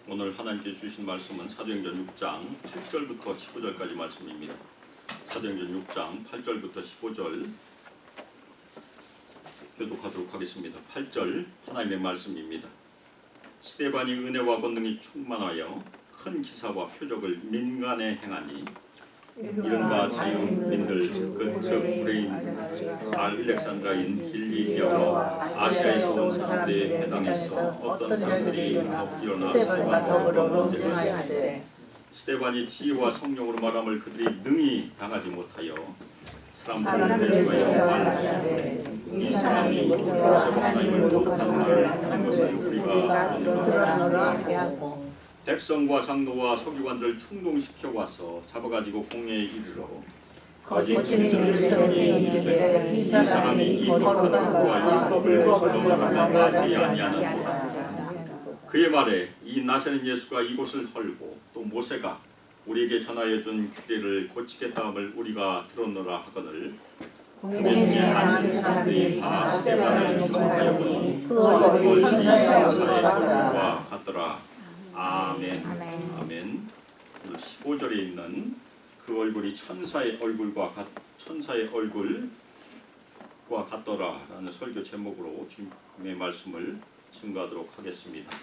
오늘 하나님께 주신 말씀은 사도행전 6장 8절부터 15절까지 말씀입니다. 사도행전 6장 8절부터 15절 교독하도록 하겠습니다. 8절 하나님의 말씀입니다. 스데반이 은혜와 권능이 충만하여 큰 기사와 표적을 민간에 행하니 이른바 자유민들 그즉 브레인 알렉산드라인 길리기아와 아시아에서 온 사람들의 회당에서 어떤 사람들이 일어나 더불어 논쟁하되 스데반이 지혜와 성령으로 말함을 그들이 능히 당하지 못하여 사람들을 대하여 말하되 이 사람이 모세와 하나님을 독한 말을 하는 것을 우리가 들었노라 하고 백성과 장로와 서기관들을 충동시켜 와서 잡아가지고 공회에 이르러 거짓 증언을 세우니 이르되 이 사람이 이 거룩한 것과 율법을 거스르지 아니하는 그의 말에 이 나사렛 예수가 이곳을 헐고 또 모세가 우리에게 전하여 준 규례를 고치겠다 함을 우리가 들었노라 하거늘 공회 중에 앉은 사람들이 다 스데반을 주목하였고 그 얼굴이 천사의 얼굴과 같더라. 아멘. 아멘. 15절에 있는 그 얼굴이 천사의 얼굴과 같더라라는 설교 제목으로 주님의 말씀을 증거하도록 하겠습니다.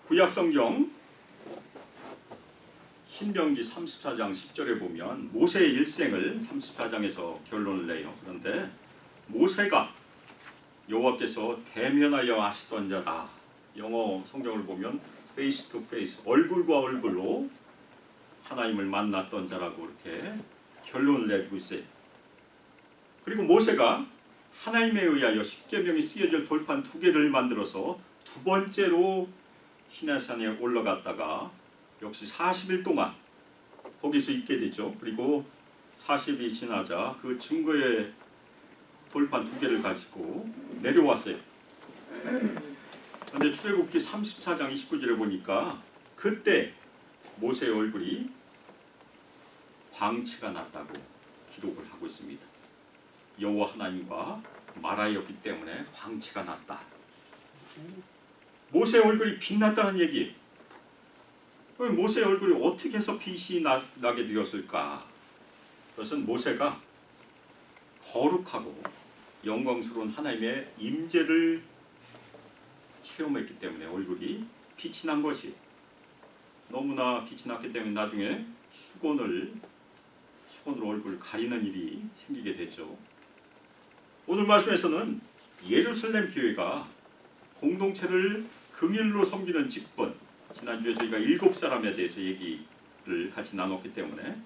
구약성경 신명기 34장 10절에 보면 모세의 일생을 34장에서 결론을 내요. 그런데 모세가 여호와께서 대면하여 하시던 자다. 영어 성경을 보면 face to face, 얼굴과 얼굴로 하나님을 만났던 자라고 이렇게 결론을 내리고 있어요. 그리고 모세가 하나님에 의하여 십계명이 쓰여질 돌판 2개를 만들어서 두 번째로 시내산에 올라갔다가 역시 40일 동안 거기서 있게 되죠. 그리고 40일이 지나자 그 증거의 돌판 2개를 가지고 내려왔어요. 그런데 출애굽기 34장 29절에 보니까 그때 모세의 얼굴이 광채가 났다고 기록을 하고 있습니다. 여호와 하나님과 말하였기 때문에 광채가 났다. 모세의 얼굴이 빛났다는 얘기. 모세의 얼굴이 어떻게 해서 빛이 나게 되었을까? 그것은 모세가 거룩하고 영광스러운 하나님의 임재를 체험했기 때문에 얼굴이 빛이 난 것이, 너무나 빛이 났기 때문에 나중에 수건으로 얼굴을 가리는 일이 생기게 됐죠. 오늘 말씀에서는 예루살렘 교회가 공동체를 긍휼로 섬기는 직분, 지난주에 저희가 7사람에 대해서 얘기를 같이 나눴기 때문에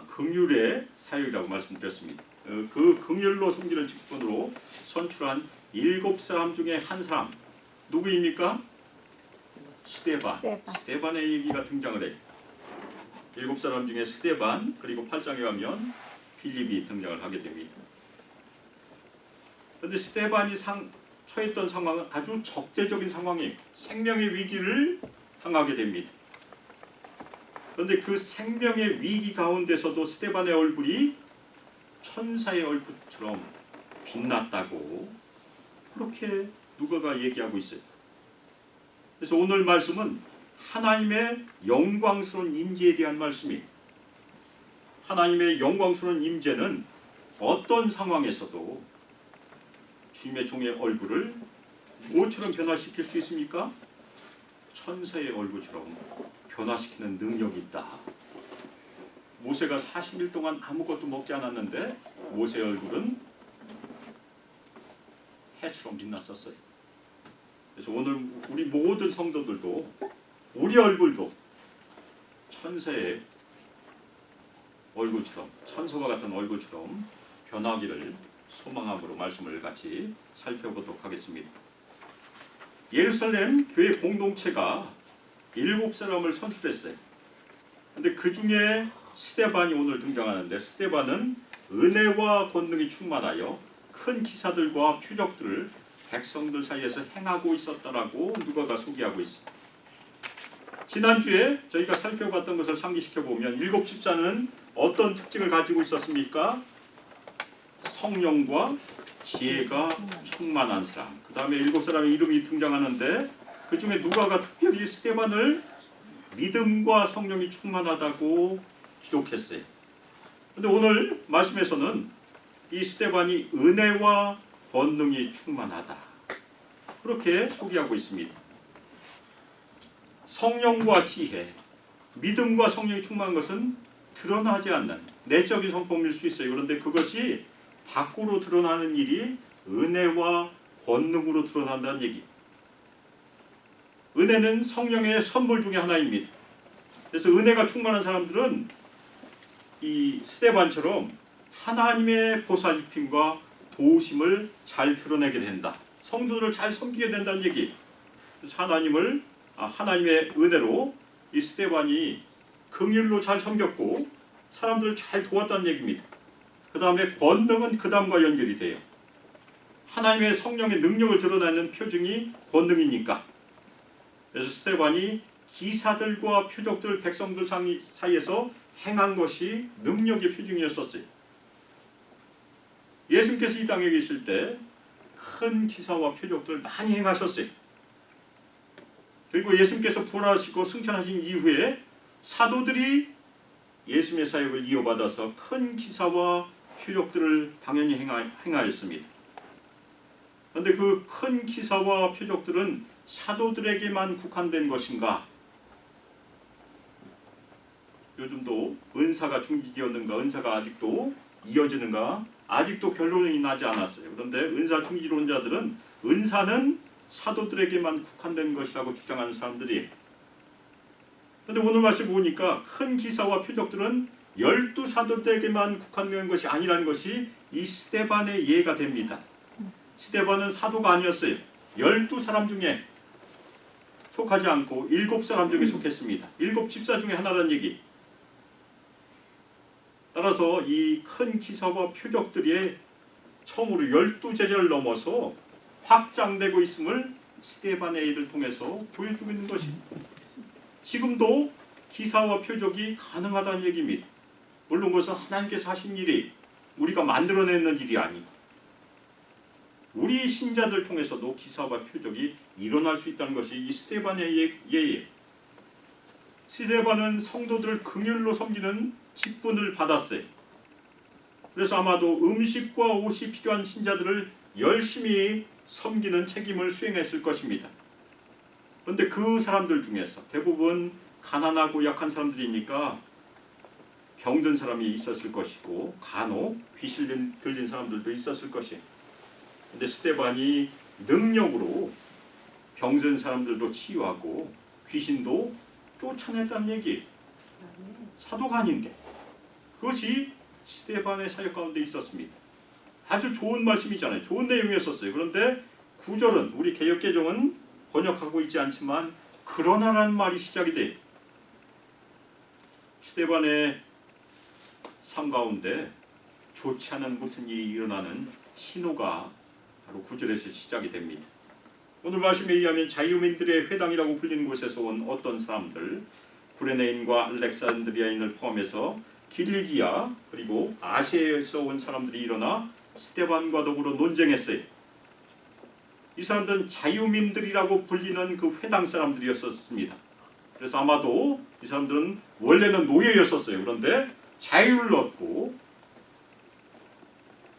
긍휼의 사역이라고 말씀드렸습니다. 그 긍휼로 섬기는 직분으로 선출한 7사람 중에 한 사람, 누구입니까? 스데반의 얘기가 등장을 해요. 7사람 중에 스데반, 그리고 8장에 가면 빌립이 등장을 하게 됩니다. 그런데 스데반이 처했던 상황은 아주 적대적인 상황이에요. 생명의 위기를 당하게 됩니다. 그런데 그 생명의 위기 가운데서도 스데반의 얼굴이 천사의 얼굴처럼 빛났다고 그렇게 누가가 얘기하고 있어요. 그래서 오늘 말씀은 하나님의 영광스러운 임재에 대한 말씀이에요. 하나님의 영광스러운 임재는 어떤 상황에서도 주님의 종의 얼굴을 무엇처럼 변화시킬 수 있습니까? 천사의 얼굴처럼 변화시키는 능력이 있다. 모세가 40일 동안 아무것도 먹지 않았는데 모세의 얼굴은 해처럼 빛났었어요. 그래서 오늘 우리 모든 성도들도 우리 얼굴도 천사의 얼굴처럼, 천사와 같은 얼굴처럼 변하기를 소망함으로 말씀을 같이 살펴보도록 하겠습니다. 예루살렘 교회 공동체가 7사람을 선출했어요. 근데 그 중에 스데반이 오늘 등장하는데, 스데반은 은혜와 권능이 충만하여 큰 기사들과 표적들을 백성들 사이에서 행하고 있었다라고 누가가 소개하고 있습니다. 지난주에 저희가 살펴봤던 것을 상기시켜보면 7 집사는 어떤 특징을 가지고 있었습니까? 성령과 지혜가 충만한 사람. 그 다음에 7사람의 이름이 등장하는데 그 중에 누가가 특별히 스데반을 믿음과 성령이 충만하다고 기록했어요. 그런데 오늘 말씀에서는 이 스데반이 은혜와 권능이 충만하다, 그렇게 소개하고 있습니다. 성령과 지혜, 믿음과 성령이 충만한 것은 드러나지 않는 내적인 성품일 수 있어요. 그런데 그것이 밖으로 드러나는 일이 은혜와 권능으로 드러난다는 얘기. 은혜는 성령의 선물 중에 하나입니다. 그래서 은혜가 충만한 사람들은 이 스데반처럼 하나님의 보살핌과 도우심을 잘 드러내게 된다. 성도들을 잘 섬기게 된다는 얘기. 그래서 하나님의 은혜로 이 스데반이 긍휼로 잘 섬겼고 사람들을 잘 도왔다는 얘기입니다. 그 다음에 권능은 그 다음과 연결이 돼요. 하나님의 성령의 능력을 드러내는 표징이 권능이니까. 그래서 스데반이 기사들과 표적들, 백성들 사이에서 행한 것이 능력의 표징이었었어요. 예수님께서 이 땅에 계실 때 큰 기사와 표적들을 많이 행하셨어요. 그리고 예수님께서 부활하시고 승천하신 이후에 사도들이 예수님의 사역을 이어받아서 큰 기사와 표적들을 당연히 행하였습니다. 그런데 그 큰 기사와 표적들은 사도들에게만 국한된 것인가? 요즘도 은사가 중지되었는가? 은사가 아직도 이어지는가? 아직도 결론이 나지 않았어요. 그런데 은사 중지론자들은 은사는 사도들에게만 국한된 것이라고 주장하는 사람들이. 그런데 오늘 말씀 보니까 큰 기사와 표적들은 12사도들에게만 국한된 것이 아니라는 것이 이 스데반의 예가 됩니다. 스데반은 사도가 아니었어요. 12사람 중에 속하지 않고 7사람 중에 속했습니다. 7집사 중에 하나라는 얘기. 따라서 이 큰 기사와 표적들이 처음으로 12제자를 넘어서 확장되고 있음을 스데반의 일을 통해서 보여주고 있는 것입니다. 지금도 기사와 표적이 가능하다는 얘기입니다. 물론 그것은 하나님께서 하신 일이 우리가 만들어내는 일이 아니고 우리 신자들 통해서도 기사와 표적이 일어날 수 있다는 것이 이 스데반의 예예요. 스데반은 성도들을 긍휼로 섬기는 직분을 받았어요. 그래서 아마도 음식과 옷이 필요한 신자들을 열심히 섬기는 책임을 수행했을 것입니다. 그런데 그 사람들 중에서 대부분 가난하고 약한 사람들이니까 병든 사람이 있었을 것이고 간혹 귀신 들린 사람들도 있었을 것이에요. 그런데 스데반이 능력으로 병든 사람들도 치유하고 귀신도 쫓아냈다는 얘기. 사도가 아닌데 그것이 스데반의 사역 가운데 있었습니다. 아주 좋은 말씀이잖아요. 좋은 내용이었었어요. 그런데 구절은 우리 개역개정은 번역하고 있지 않지만 그러나라는 말이 시작이 돼. 스데반의 삶 가운데 좋지 않은 무슨 일이 일어나는 신호가 바로 구절에서 시작이 됩니다. 오늘 말씀에 의하면 자유민들의 회당이라고 불리는 곳에서 온 어떤 사람들, 구레네인과 알렉산드리아인을 포함해서 길리기아 그리고 아시아에서 온 사람들이 일어나 스데반과 더불어 논쟁했어요. 이 사람들은 자유민들이라고 불리는 그 회당 사람들이었습니다. 그래서 아마도 이 사람들은 원래는 노예였었어요. 그런데 자유를 얻고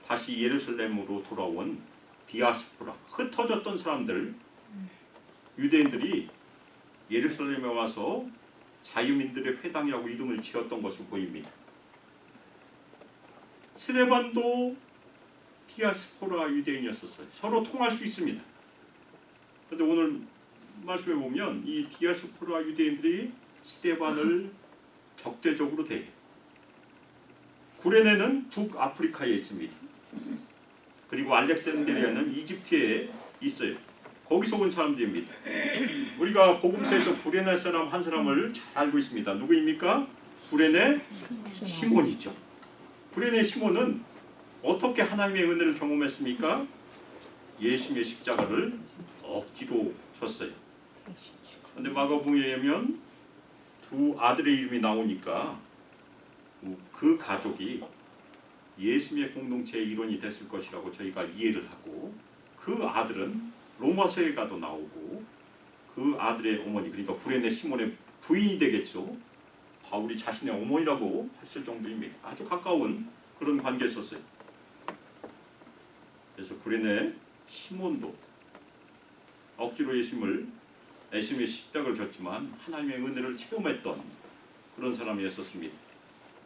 다시 예루살렘으로 돌아온 디아스포라, 흩어졌던 사람들, 유대인들이 예루살렘에 와서 자유민들의 회당이라고 이름을 지었던 것으로 보입니다. 스데반도 디아스포라 유대인이었었어요. 서로 통할 수 있습니다. 그런데 오늘 말씀에 보면 이 디아스포라 유대인들이 스데반을 적대적으로 대해요. 구레네는 북아프리카에 있습니다. 그리고 알렉산드리아는 이집트에 있어요. 거기서 온 사람들입니다. 우리가 복음서에서 구레네 사람 한 사람을 잘 알고 있습니다. 누구입니까? 구레네 시몬이죠. 구레네 시몬은 어떻게 하나님의 은혜를 경험했습니까? 예수님의 십자가를 억지로 졌어요. 그런데 마가복음에 보면 두 아들의 이름이 나오니까 그 가족이 예수님의 공동체의 일원이 됐을 것이라고 저희가 이해를 하고 그 아들은 로마서에 가도 나오고 그 아들의 어머니, 그러니까 구레네 시몬의 부인이 되겠죠. 바울이 자신의 어머니라고 했을 정도입니다. 아주 가까운 그런 관계였었어요. 그래서 구레네 시몬도 억지로 예수님의 십자가를 졌지만 하나님의 은혜를 체험했던 그런 사람이었었습니다.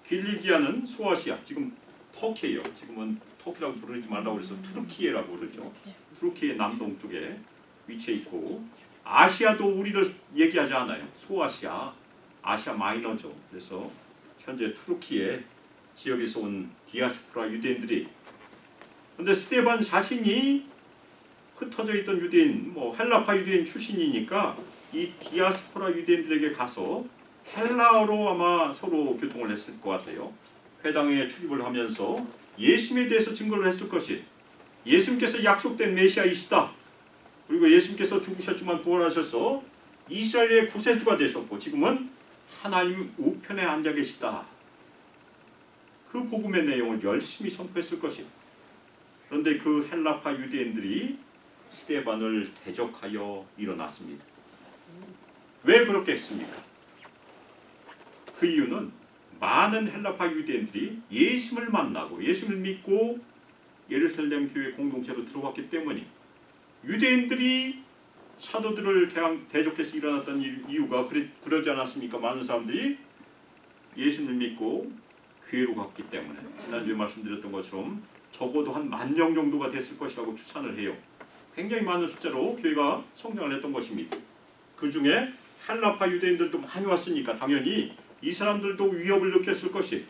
길리기아는 소아시아, 지금 터키예요. 지금은 터키라고 부르지 말라고 해서 투르키예라고 그러죠. 투르키의 남동쪽에 위치해 있고, 아시아도 우리를 얘기하지 않아요. 소아시아, 아시아 마이너죠. 그래서 현재 투르키의 지역에서 온 디아스포라 유대인들이, 근데 스데반 자신이 흩어져 있던 유대인, 헬라파 유대인 출신이니까 이 디아스포라 유대인들에게 가서 헬라어로 아마 서로 교통을 했을 것 같아요. 회당에 출입을 하면서 예수님에 대해서 증거를 했을 것이, 예수님께서 약속된 메시아이시다. 그리고 예수님께서 죽으셨지만 부활하셔서 이스라엘의 구세주가 되셨고 지금은 하나님 우편에 앉아 계시다. 그 복음의 내용을 열심히 선포했을 것이. 그런데 그 헬라파 유대인들이 스데반을 대적하여 일어났습니다. 왜 그렇게 했습니까? 그 이유는 많은 헬라파 유대인들이 예수님을 만나고 예수님을 믿고 예루살렘 교회 공동체로 들어왔기 때문에, 유대인들이 사도들을 대적해서 일어났던 이유가 그러지 않았습니까? 많은 사람들이 예수님을 믿고 교회로 갔기 때문에. 지난주에 말씀드렸던 것처럼 적어도 한 10,000명 정도가 됐을 것이라고 추산을 해요. 굉장히 많은 숫자로 교회가 성장을 했던 것입니다. 그 중에 헬라파 유대인들도 많이 왔으니까 당연히 이 사람들도 위협을 느꼈을 것이.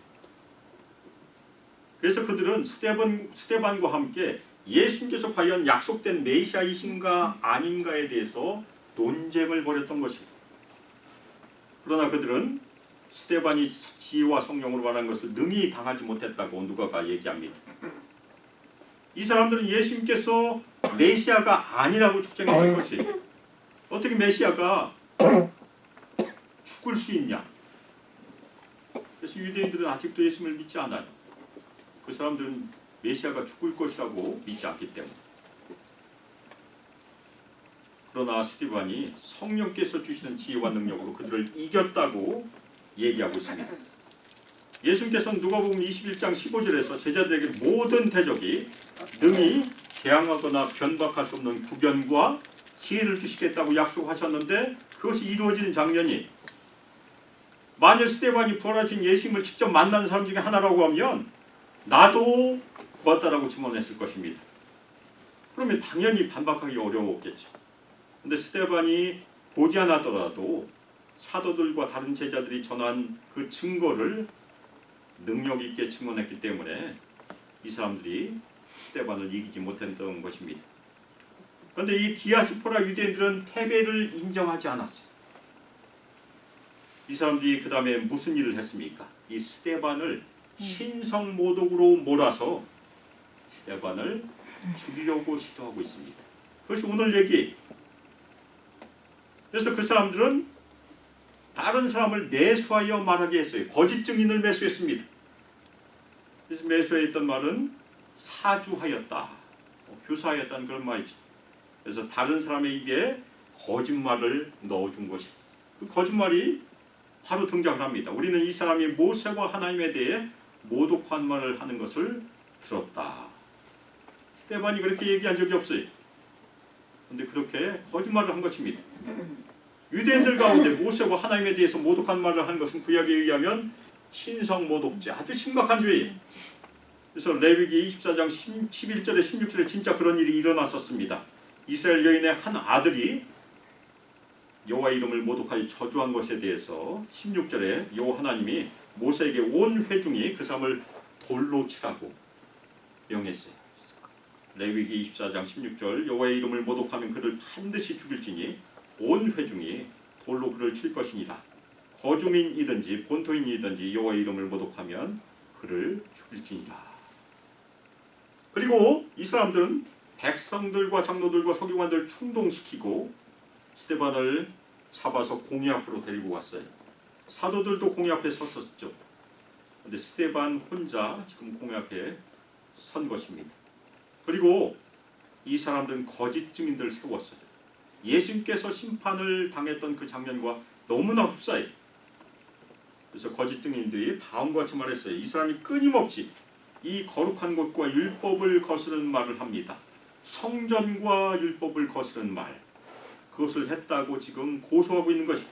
그래서 그들은 스데반과 함께 예수님께서 과연 약속된 메시아이신가 아닌가에 대해서 논쟁을 벌였던 것이. 그러나 그들은 스데반이 지혜와 성령으로 말한 것을 능히 당하지 못했다고 누가가 얘기합니다. 이 사람들은 예수님께서 메시아가 아니라고 주장했을 것이. 어떻게 메시아가 죽을 수 있냐? 그래서 유대인들은 아직도 예수님을 믿지 않아요. 그 사람들은 메시아가 죽을 것이라고 믿지 않기 때문에. 그러나 스데반이 성령께서 주시는 지혜와 능력으로 그들을 이겼다고 얘기하고 있습니다. 예수님께서는 누가복음 21장 15절에서 제자들에게 모든 대적이 능히 대항하거나 변박할 수 없는 구변과 지혜를 주시겠다고 약속하셨는데, 그것이 이루어지는 장면이, 만일 스데반이 부활하신 예수님을 직접 만난 사람 중에 하나라고 하면 나도 보았다라고 증언했을 것입니다. 그러면 당연히 반박하기 어려웠겠죠. 그런데 스데반이 보지 않았더라도 사도들과 다른 제자들이 전한 그 증거를 능력 있게 증언했기 때문에 이 사람들이 스데반을 이기지 못했던 것입니다. 그런데 이 디아스포라 유대인들은 패배를 인정하지 않았어요. 이 사람들이 그 다음에 무슨 일을 했습니까? 이 스데반을 신성모독으로 몰아서 스데반을 죽이려고 시도하고 있습니다. 그것이 오늘 얘기. 그래서 그 사람들은 다른 사람을 매수하여 말하게 했어요. 거짓 증인을 매수했습니다. 그래서 매수했던 말은 사주하였다, 교사하였다는 그런 말이지. 그래서 다른 사람의 입에 거짓말을 넣어준 것이, 그 거짓말이 바로 등장을 합니다. 우리는 이 사람이 모세와 하나님에 대해 모독한 말을 하는 것을 들었다. 스데반이 그렇게 얘기한 적이 없어요. 그런데 그렇게 거짓말을 한 것입니다. 유대인들 가운데 모세와 하나님에 대해서 모독한 말을 하는 것은 구약에 의하면 신성모독죄, 아주 심각한 죄예요. 그래서 레위기 24장 11절에 16절에 진짜 그런 일이 일어났었습니다. 이스라엘 여인의 한 아들이 여호와 이름을 모독하여 저주한 것에 대해서 16절에 여호와 하나님이 모세에게 온 회중이 그 사람을 돌로 치라고 명했어요. 레위기 24장 16절, 여호와의 이름을 모독하면 그를 반드시 죽일지니 온 회중이 돌로 그를 칠 것이니라. 거주민이든지 본토인이든지 여호와의 이름을 모독하면 그를 죽일지니라. 그리고 이 사람들은 백성들과 장로들과 서기관들을 충동시키고 스데반을 잡아서 공회 앞으로 데리고 왔어요. 사도들도 공회 앞에 섰었죠. 그런데 스데반 혼자 지금 공회 앞에 선 것입니다. 그리고 이 사람들은 거짓 증인들을 세웠어요. 예수님께서 심판을 당했던 그 장면과 너무나 흡사해요. 그래서 거짓 증인들이 다음과 같이 말했어요. 이 사람이 끊임없이 이 거룩한 것과 율법을 거스르는 말을 합니다. 성전과 율법을 거스르는 말, 그것을 했다고 지금 고소하고 있는 것이고,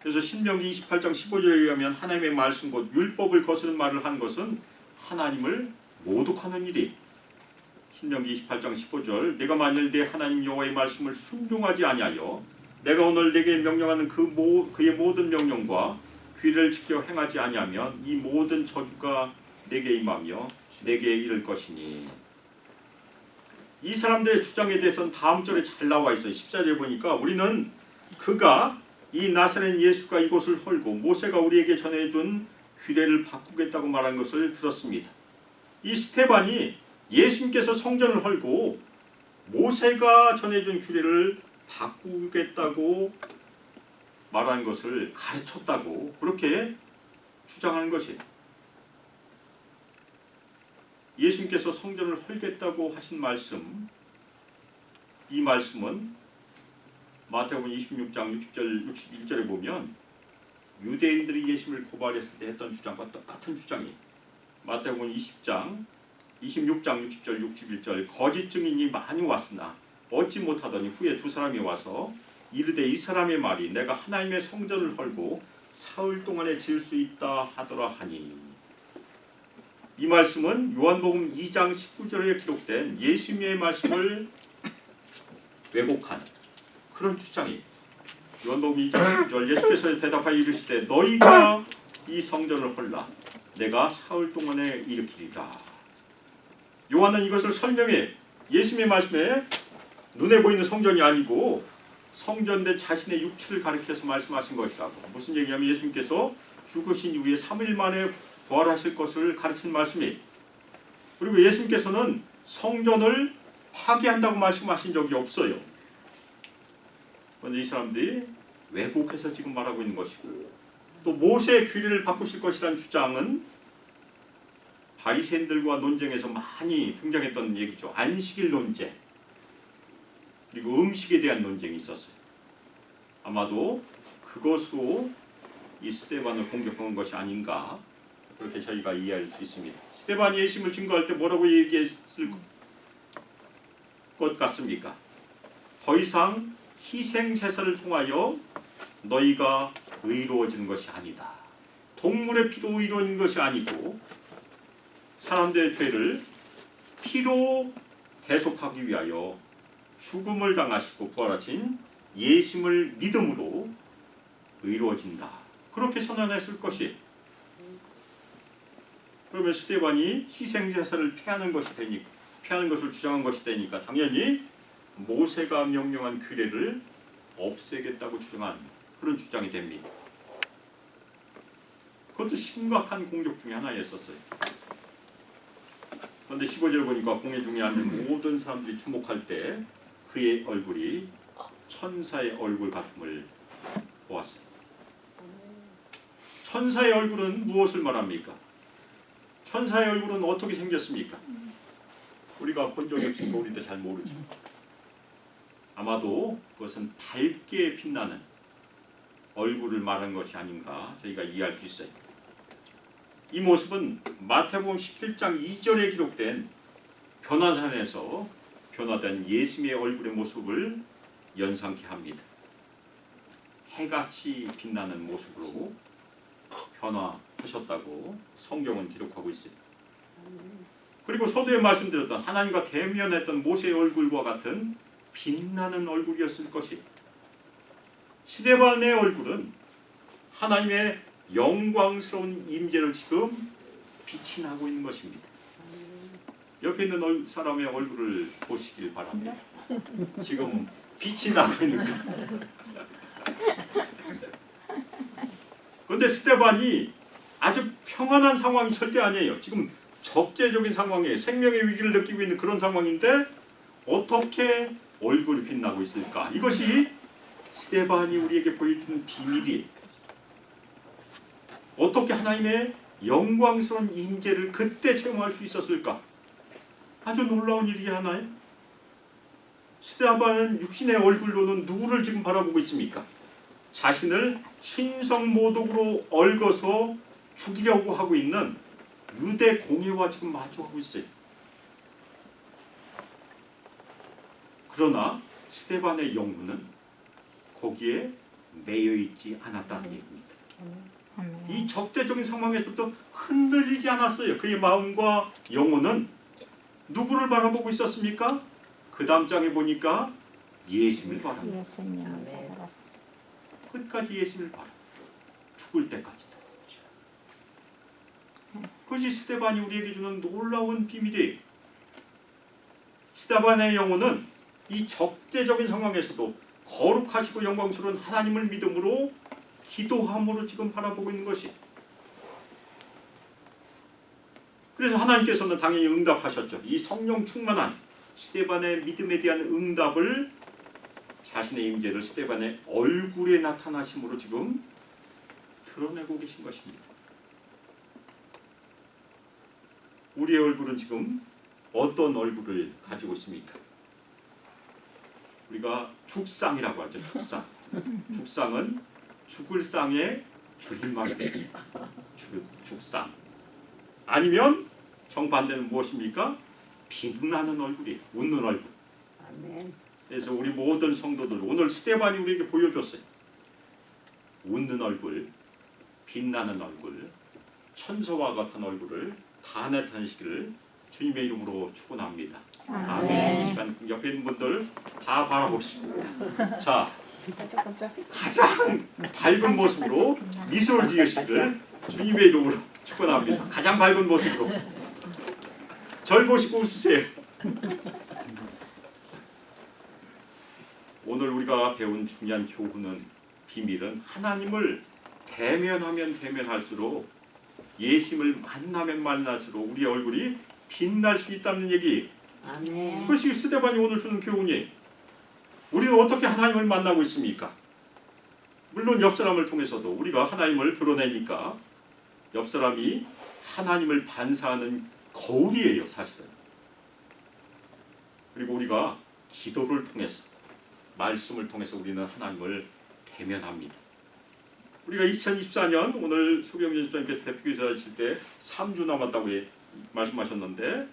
그래서 신명기 28장 15절에 의하면 하나님의 말씀 곧 율법을 거스르는 말을 한 것은 하나님을 모독하는 일이. 신명기 28장 15절 내가 만일 내 하나님 여호와의 말씀을 순종하지 아니하여 내가 오늘 내게 명령하는 그의 모든 명령과 규례를 지켜 행하지 아니하면 이 모든 저주가 내게 임하며 내게 이를 것이니. 이 사람들의 주장에 대해서는 다음 절에 잘 나와 있어요. 14절에 보니까 우리는 그가 이 나사렛 예수가 이곳을 헐고 모세가 우리에게 전해준 규례를 바꾸겠다고 말한 것을 들었습니다. 이 스데반이 예수님께서 성전을 헐고 모세가 전해준 규례를 바꾸겠다고 말한 것을 가르쳤다고 그렇게 주장하는 것이에요. 예수님께서 성전을 헐겠다고 하신 말씀, 이 말씀은 마태복음 26장 60절 61절에 보면 유대인들이 예수님을 고발했을 때 했던 주장과 똑같은 주장이에요. 마태복음 26장 60절 61절 거짓 증인이 많이 왔으나 얻지 못하더니 후에 두 사람이 와서 이르되 이 사람의 말이 내가 하나님의 성전을 헐고 사흘 동안에 지을 수 있다 하더라 하니. 이 말씀은 요한복음 2장 19절에 기록된 예수님의 말씀을 왜곡한 그런 주장이. 요한복음 2장 19절 예수께서 대답하여 이르시되 너희가 이 성전을 헐라 내가 사흘 동안에 일으키리라. 요한은 이것을 설명해 예수님의 말씀에 눈에 보이는 성전이 아니고 성전된 자신의 육체를 가리켜서 말씀하신 것이라고. 무슨 얘기냐면 예수님께서 죽으신 이후에 3일 만에 부활하실 것을 가르친 말씀이에요. 그리고 예수님께서는 성전을 파괴한다고 말씀하신 적이 없어요. 그런데 이 사람들이 왜곡해서 지금 말하고 있는 것이고, 또 모세의 규례를 바꾸실 것이라는 주장은 바리새인들과 논쟁에서 많이 등장했던 얘기죠. 안식일 논쟁, 그리고 음식에 대한 논쟁이 있었어요. 아마도 그것으로 이 스데반을 공격한 것이 아닌가, 그렇게 저희가 이해할 수 있습니다. 스데반이 예수님을 증거할 때 뭐라고 얘기했을 것 같습니까? 더 이상 희생 제사를 통하여 너희가 의로워지는 것이 아니다. 동물의 피로 의로워지는 것이 아니고 사람들의 죄를 피로 대속하기 위하여 죽음을 당하시고 부활하신 예수님을 믿음으로 의로워진다. 그렇게 선언했을 것이. 그러면 스데반이 희생 제사를 피하는 것을 주장한 것이 되니까 당연히 모세가 명령한 규례를 없애겠다고 주장한 그런 주장이 됩니다. 그것도 심각한 공격 중에 하나였었어요. 그런데 15절 보니까 공회 중에 앉은 모든 사람들이 주목할 때 그의 얼굴이 천사의 얼굴 같음을 보았어요. 천사의 얼굴은 무엇을 말합니까? 천사의 얼굴은 어떻게 생겼습니까? 우리가 본 적이 없으니까 우리도 잘 모르죠. 아마도 그것은 밝게 빛나는 얼굴을 말한 것이 아닌가 저희가 이해할 수 있어요. 이 모습은 마태복음 17장 2절에 기록된 변화산에서 변화된 예수님의 얼굴의 모습을 연상케 합니다. 해같이 빛나는 모습으로 변화하셨다고 성경은 기록하고 있습니다. 그리고 서두에 말씀드렸던 하나님과 대면했던 모세의 얼굴과 같은 빛나는 얼굴이었을 것이. 스데반의 얼굴은 하나님의 영광스러운 임재를 지금 빛이 나고 있는 것입니다. 옆에 있는 사람의 얼굴을 보시길 바랍니다. 지금 빛이 나고 있는 것. 그런데 스데반이 아주 평안한 상황이 절대 아니에요. 지금 적재적인 상황에 생명의 위기를 느끼고 있는 그런 상황인데 어떻게 얼굴이 빛나고 있을까? 이것이 스데반이 우리에게 보여주는 비밀이에요. 어떻게 하나님의 영광스러운 임재를 그때 체험할 수 있었을까? 아주 놀라운 일이 하나요? 스데반은 육신의 얼굴로는 누구를 지금 바라보고 있습니까? 자신을 신성모독으로 얽어서 죽이려고 하고 있는 유대 공회와 지금 마주하고 있어요. 그러나 스데반의 영혼은 거기에 매여 있지 않았다는 얘기입니다. 이 적대적인 상황에서도 흔들리지 않았어요. 그의 마음과 영혼은 누구를 바라보고 있었습니까? 그 다음 장에 보니까 예수님을 바라봅니다. 끝까지 예수님을 바라. 죽을 때까지도. 그것이 스데반이 우리에게 주는 놀라운 비밀이에요. 스데반의 영혼은 이 적대적인 상황에서도 거룩하시고 영광스러운 하나님을 믿음으로 기도함으로 지금 바라보고 있는 것이. 그래서 하나님께서는 당연히 응답하셨죠. 이 성령 충만한 스데반의 믿음에 대한 응답을 자신의 임재를 스데반의 얼굴에 나타나심으로 지금 드러내고 계신 것입니다. 우리의 얼굴은 지금 어떤 얼굴을 가지고 있습니까? 우리가 죽상이라고 하죠. 죽상. 죽상은 죽을 상의 줄임말이에요. 죽상. 아니면 정반대는 무엇입니까? 빛나는 얼굴이에요. 웃는 얼굴. 아멘. 그래서 우리 모든 성도들 오늘 스데반이 우리에게 보여줬어요. 웃는 얼굴, 빛나는 얼굴, 천사와 같은 얼굴을 다 나타내시기를 주님의 이름으로 축원합니다. 아멘. 이 시간 옆에 있는 분들 다 바라보시고, 자, 가장 밝은 모습으로 미소를 지으시기를 주님의 이름으로 축원합니다. 가장 밝은 모습으로 절 보시고 웃으세요. 오늘 우리가 배운 중요한 교훈은, 비밀은 하나님을 대면하면 대면할수록, 예수님을 만나면 만날수록 우리의 얼굴이 빛날 수 있다는 얘기. 아멘. 그것이 스데반이 오늘 주는 교훈이에요. 우리는 어떻게 하나님을 만나고 있습니까? 물론 옆 사람을 통해서도 우리가 하나님을 드러내니까 옆 사람이 하나님을 반사하는 거울이에요, 사실은. 그리고 우리가 기도를 통해서, 말씀을 통해서 우리는 하나님을 대면합니다. 우리가 2024년 오늘 소경진 집사님께서 대표교사 하실 때 3주 남았다고 말씀하셨는데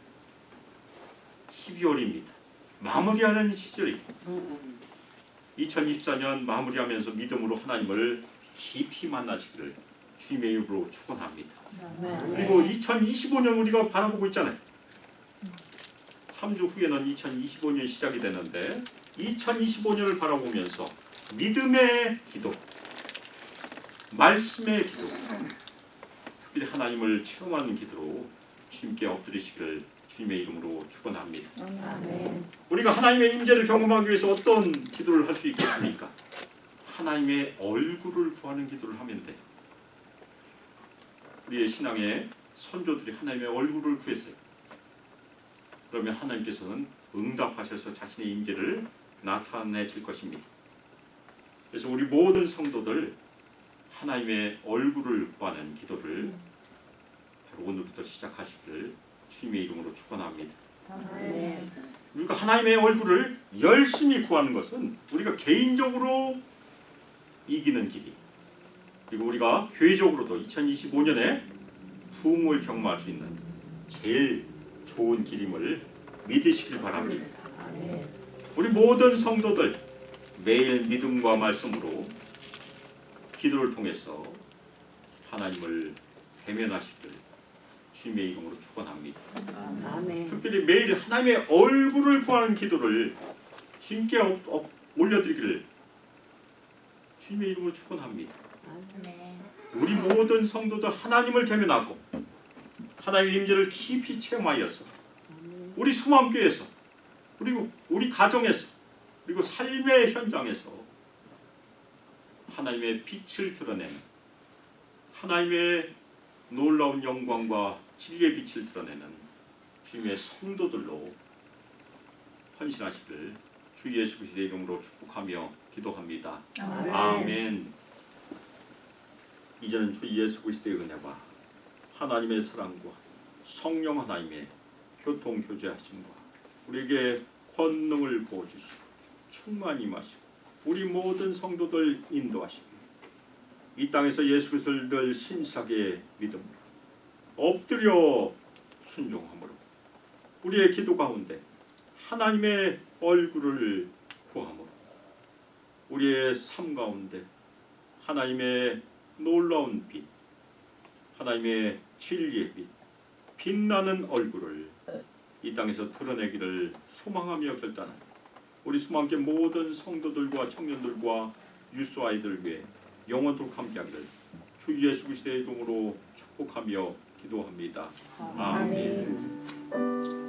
12월입니다. 마무리하는 시절이에요. 2024년 마무리하면서 믿음으로 하나님을 깊이 만나시기를 주님의 이름으로 축원합니다. 그리고 2025년 우리가 바라보고 있잖아요. 3주 후에는 2025년이 시작이 되는데 2025년을 바라보면서 믿음의 기도, 말씀의 기도, 특별히 하나님을 체험하는 기도로 주님께 엎드리시기를 주님의 이름으로 축원합니다. 우리가 하나님의 임재를 경험하기 위해서 어떤 기도를 할 수 있겠습니까? 하나님의 얼굴을 구하는 기도를 하면 돼요. 우리의 신앙의 선조들이 하나님의 얼굴을 구했어요. 그러면 하나님께서는 응답하셔서 자신의 임재를 나타내실 것입니다. 그래서 우리 모든 성도들 하나님의 얼굴을 구하는 기도를 바로 오늘부터 시작하시기를 주님의 이름으로 축원합니다. 우리가 하나님의 얼굴을 열심히 구하는 것은 우리가 개인적으로 이기는 길이, 그리고 우리가 교회적으로도 2025년에 부흥을 경험할 수 있는 제일 좋은 길임을 믿으시길 바랍니다. 우리 모든 성도들 매일 믿음과 말씀으로 기도를 통해서 하나님을 대면하시길 주님의 이름으로 축원합니다. 특별히 매일 하나님의 얼굴을 구하는 기도를 주님께 올려드리기를 주님의 이름으로 축원합니다. 우리 모든 성도들 하나님을 대면하고 하나님의 임재를 깊이 체험하여서 우리 수맘교회에서, 그리고 우리 가정에서, 그리고 삶의 현장에서 하나님의 빛을 드러내는, 하나님의 놀라운 영광과 진리의 빛을 드러내는 주님의 성도들로 헌신하시길 주 예수 그리스도의 이름으로 축복하며 기도합니다. 아멘. 이제는 주 예수 그리스도의 은혜와 하나님의 사랑과 성령 하나님의 교통 교제하심과 우리에게 권능을 부어주시고 충만히 마시고 우리 모든 성도들 인도하시고 이 땅에서 예수 그리스도를 늘 신실하게 믿음으로 엎드려 순종함으로 우리의 기도 가운데 하나님의 얼굴을 구함으로 우리의 삶 가운데 하나님의 놀라운 빛, 하나님의 진리의 빛, 빛나는 얼굴을 이 땅에서 드러내기를 소망하며 결단합니다. 우리 수많게 모든 성도들과 청년들과 유스 아이들 위해 영원토록 함께하기를 주 예수 그리스도의 이름으로 축복하며 기도합니다. 아멘.